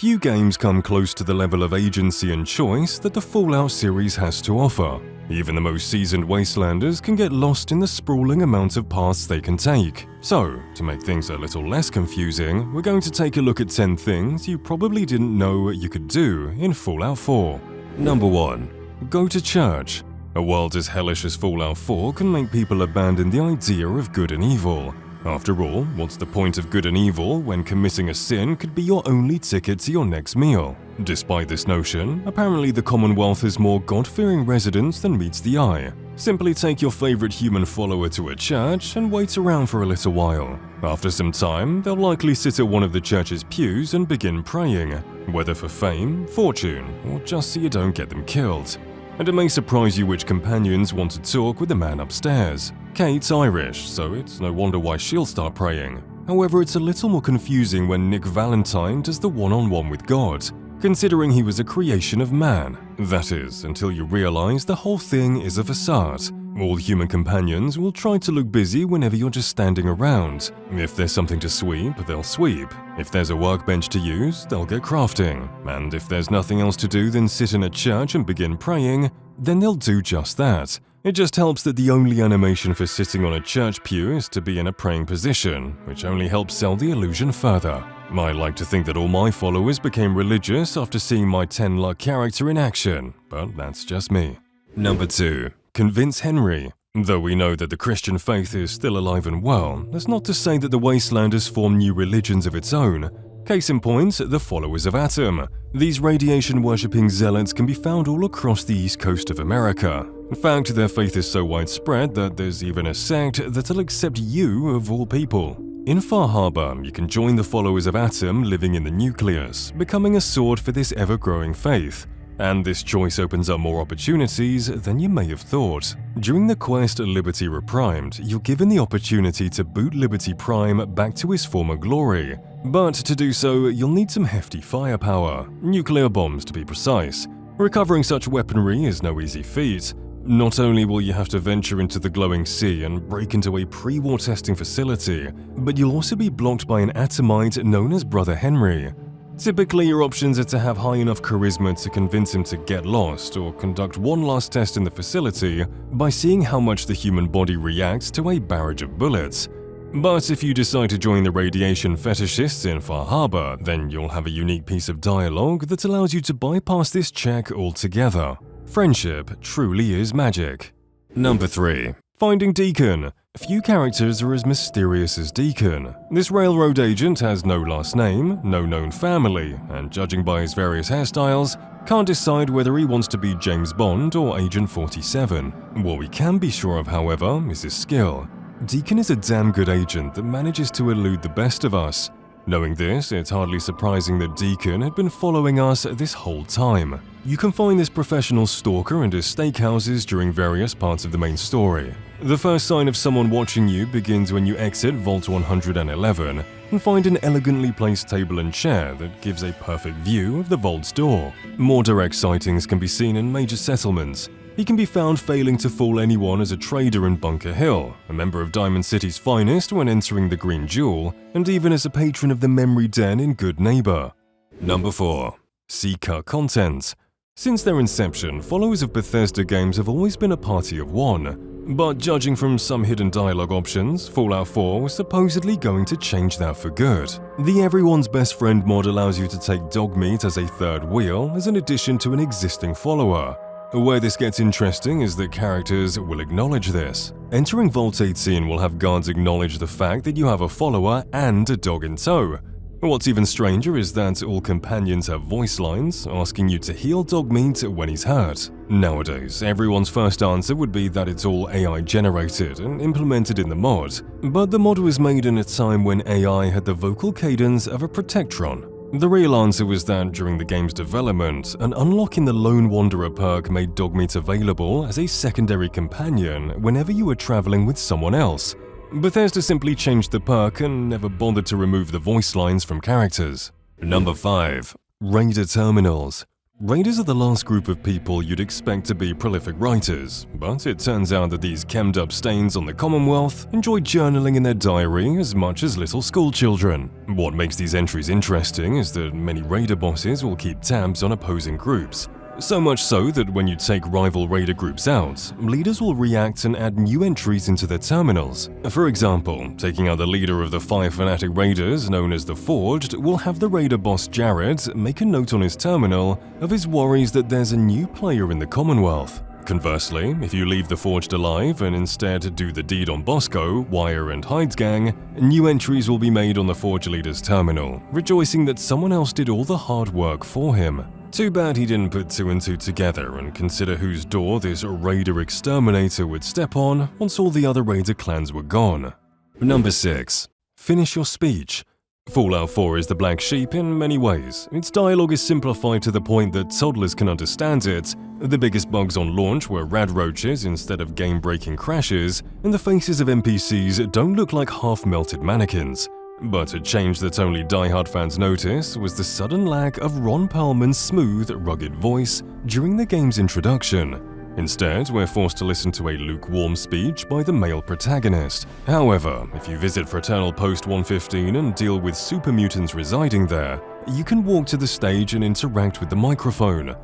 Few games come close to the level of agency and choice that the Fallout series has to offer. Even the most seasoned wastelanders can get lost in the sprawling amount of paths they can take. So, to make things a little less confusing, we're going to take a look at 10 things you probably didn't know you could do in Fallout 4. Number 1. Go to church. A world as hellish as Fallout 4 can make people abandon the idea of good and evil. After all, what's the point of good and evil when committing a sin could be your only ticket to your next meal? Despite this notion, apparently the Commonwealth has more God-fearing residents than meets the eye. Simply take your favorite human follower to a church and wait around for a little while. After some time, they'll likely sit at one of the church's pews and begin praying, whether for fame, fortune, or just so you don't get them killed. And it may surprise you which companions want to talk with the man upstairs. Kate's Irish, so it's no wonder why she'll start praying. However, it's a little more confusing when Nick Valentine does the one-on-one with God, considering he was a creation of man. That is, until you realize the whole thing is a facade. All human companions will try to look busy whenever you're just standing around. If there's something to sweep, they'll sweep. If there's a workbench to use, they'll get crafting. And if there's nothing else to do than sit in a church and begin praying, then they'll do just that. It just helps that the only animation for sitting on a church pew is to be in a praying position, which only helps sell the illusion further. I like to think that all my followers became religious after seeing my 10 luck character in action, but that's just me. Number 2. Convince Henry. Though we know that the Christian faith is still alive and well, that's not to say that the Wastelanders form new religions of its own. Case in point, the followers of Atom. These radiation-worshipping zealots can be found all across the east coast of America. In fact, their faith is so widespread that there's even a sect that'll accept you of all people. In Far Harbor, you can join the followers of Atom living in the nucleus, becoming a sword for this ever-growing faith. And this choice opens up more opportunities than you may have thought. During the quest Liberty Reprimed, you're given the opportunity to boot Liberty Prime back to his former glory. But to do so, you'll need some hefty firepower, nuclear bombs to be precise. Recovering such weaponry is no easy feat. Not only will you have to venture into the glowing sea and break into a pre-war testing facility, but you'll also be blocked by an atomite known as Brother Henry. Typically, your options are to have high enough charisma to convince him to get lost or conduct one last test in the facility by seeing how much the human body reacts to a barrage of bullets. But if you decide to join the radiation fetishists in Far Harbor, then you'll have a unique piece of dialogue that allows you to bypass this check altogether. Friendship truly is magic. Number 3. Finding Deacon. Few characters are as mysterious as Deacon. This railroad agent has no last name, no known family, and judging by his various hairstyles, can't decide whether he wants to be James Bond or Agent 47. What we can be sure of, however, is his skill. Deacon is a damn good agent that manages to elude the best of us. Knowing this, it's hardly surprising that Deacon had been following us this whole time. You can find this professional stalker and his steakhouses during various parts of the main story. The first sign of someone watching you begins when you exit Vault 111 and find an elegantly placed table and chair that gives a perfect view of the vault's door. More direct sightings can be seen in major settlements. He can be found failing to fool anyone as a trader in Bunker Hill, a member of Diamond City's finest when entering the Green Jewel, and even as a patron of the Memory Den in Good Neighbor. Number 4. See cut content. Since their inception, followers of Bethesda games have always been a party of one. But judging from some hidden dialogue options, Fallout 4 was supposedly going to change that for good. The Everyone's Best Friend mod allows you to take Dogmeat as a third wheel as an addition to an existing follower. Where this gets interesting is that characters will acknowledge this. Entering Vault 18 will have guards acknowledge the fact that you have a follower and a dog in tow. What's even stranger is that all companions have voice lines asking you to heal Dogmeat when he's hurt. Nowadays, everyone's first answer would be that it's all AI generated and implemented in the mod, but the mod was made in a time when AI had the vocal cadence of a Protectron. The real answer was that during the game's development, an unlock in the Lone Wanderer perk made Dogmeat available as a secondary companion whenever you were traveling with someone else. Bethesda simply changed the perk and never bothered to remove the voice lines from characters. Number 5. Raider Terminals. Raiders are the last group of people you'd expect to be prolific writers, but it turns out that these chemmed-up stains on the Commonwealth enjoy journaling in their diary as much as little schoolchildren. What makes these entries interesting is that many raider bosses will keep tabs on opposing groups. So much so that when you take rival raider groups out, leaders will react and add new entries into their terminals. For example, taking out the leader of the 5 fanatic raiders known as the Forged will have the raider boss Jared make a note on his terminal of his worries that there's a new player in the Commonwealth. Conversely, if you leave the Forged alive and instead do the deed on Bosco, Wire and Hyde's gang, new entries will be made on the Forge leader's terminal, rejoicing that someone else did all the hard work for him. Too bad he didn't put 2 and 2 together and consider whose door this raider exterminator would step on once all the other raider clans were gone. Number 6. Finish your speech. Fallout 4 is the black sheep in many ways. Its dialogue is simplified to the point that toddlers can understand it. The biggest bugs on launch were rad roaches instead of game-breaking crashes, and the faces of NPCs don't look like half-melted mannequins. But a change that only die-hard fans noticed was the sudden lack of Ron Perlman's smooth, rugged voice during the game's introduction. Instead, we're forced to listen to a lukewarm speech by the male protagonist. However, if you visit Fraternal Post 115 and deal with super mutants residing there, you can walk to the stage and interact with the microphone.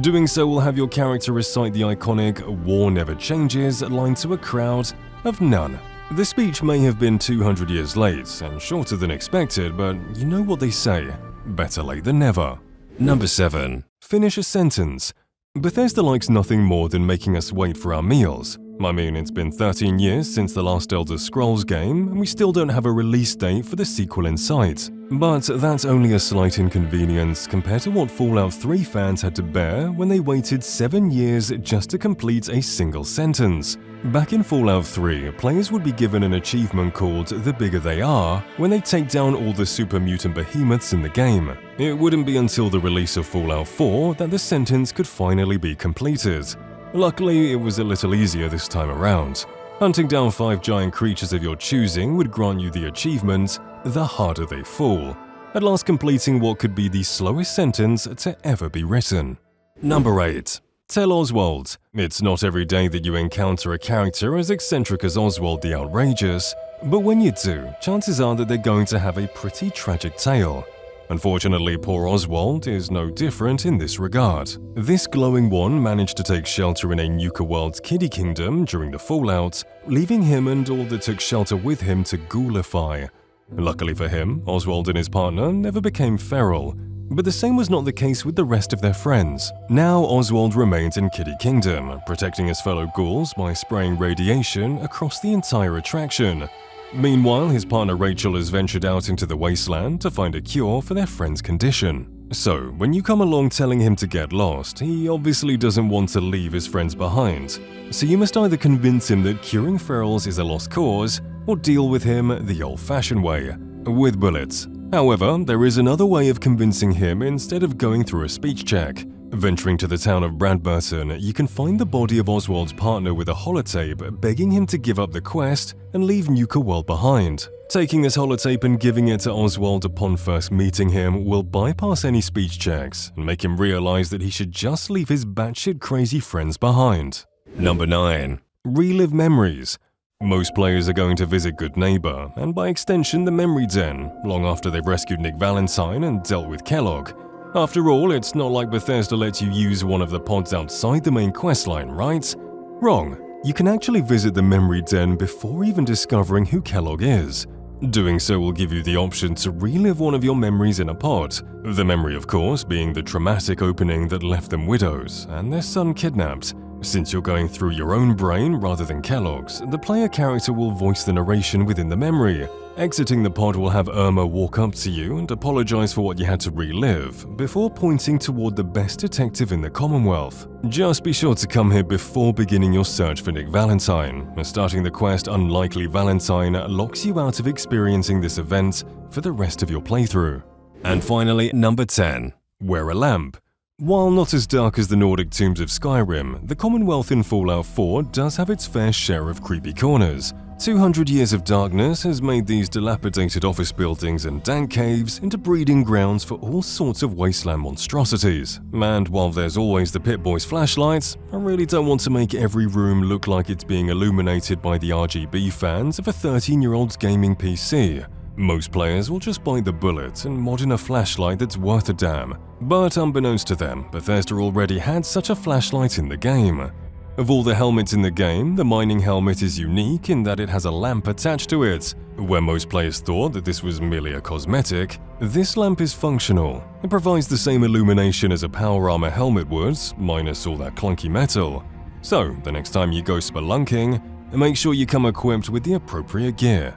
Doing so will have your character recite the iconic "War never changes" line to a crowd of none. The speech may have been 200 years late and shorter than expected, but you know what they say, better late than never. Number 7. Finish a sentence. Bethesda likes nothing more than making us wait for our meals. I mean, it's been 13 years since the last Elder Scrolls game, and we still don't have a release date for the sequel in sight. But that's only a slight inconvenience compared to what Fallout 3 fans had to bear when they waited 7 years just to complete a single sentence. Back in Fallout 3, players would be given an achievement called The Bigger They Are when they take down all the super mutant behemoths in the game. It wouldn't be until the release of Fallout 4 that the sentence could finally be completed. Luckily, it was a little easier this time around. Hunting down 5 giant creatures of your choosing would grant you the achievement, The Harder They Fall, at last completing what could be the slowest sentence to ever be written. Number 8. Tell Oswald. It's not every day that you encounter a character as eccentric as Oswald the Outrageous, but when you do, chances are that they're going to have a pretty tragic tale. Unfortunately, poor Oswald is no different in this regard. This glowing one managed to take shelter in a Nuka World's kiddie kingdom during the fallout, leaving him and all that took shelter with him to ghoulify. Luckily for him, Oswald and his partner never became feral, but the same was not the case with the rest of their friends. Now Oswald remains in Kiddie Kingdom, protecting his fellow ghouls by spraying radiation across the entire attraction. Meanwhile, his partner Rachel has ventured out into the wasteland to find a cure for their friend's condition. So, when you come along telling him to get lost, he obviously doesn't want to leave his friends behind. So you must either convince him that curing ferals is a lost cause, or deal with him the old-fashioned way, with bullets. However, there is another way of convincing him instead of going through a speech check. Venturing to the town of Bradburton, you can find the body of Oswald's partner with a holotape begging him to give up the quest and leave Nuka World behind. Taking this holotape and giving it to Oswald upon first meeting him will bypass any speech checks and make him realize that he should just leave his batshit crazy friends behind. Number 9. Relive memories. Most players are going to visit Good Neighbor, and by extension the Memory Den, long after they've rescued Nick Valentine and dealt with Kellogg. After all, it's not like Bethesda lets you use one of the pods outside the main questline, right? Wrong. You can actually visit the Memory Den before even discovering who Kellogg is. Doing so will give you the option to relive one of your memories in a pod, the memory of course being the traumatic opening that left them widows and their son kidnapped. Since you're going through your own brain rather than Kellogg's, the player character will voice the narration within the memory. Exiting the pod will have Irma walk up to you and apologize for what you had to relive, before pointing toward the best detective in the Commonwealth. Just be sure to come here before beginning your search for Nick Valentine, as starting the quest Unlikely Valentine locks you out of experiencing this event for the rest of your playthrough. And finally, number 10. Wear a lamp. While not as dark as the Nordic tombs of Skyrim, the Commonwealth in Fallout 4 does have its fair share of creepy corners. 200 years of darkness has made these dilapidated office buildings and dank caves into breeding grounds for all sorts of wasteland monstrosities. And while there's always the Pip-Boy's flashlights, I really don't want to make every room look like it's being illuminated by the RGB fans of a 13-year-old's gaming PC. Most players will just bite the bullet and mod in a flashlight that's worth a damn. But unbeknownst to them, Bethesda already had such a flashlight in the game. Of all the helmets in the game, the mining helmet is unique in that it has a lamp attached to it. Where most players thought that this was merely a cosmetic, this lamp is functional. It provides the same illumination as a power armor helmet would, minus all that clunky metal. So, the next time you go spelunking, make sure you come equipped with the appropriate gear.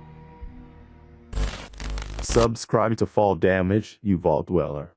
Subscribe to Fall Damage, you Vault Dweller.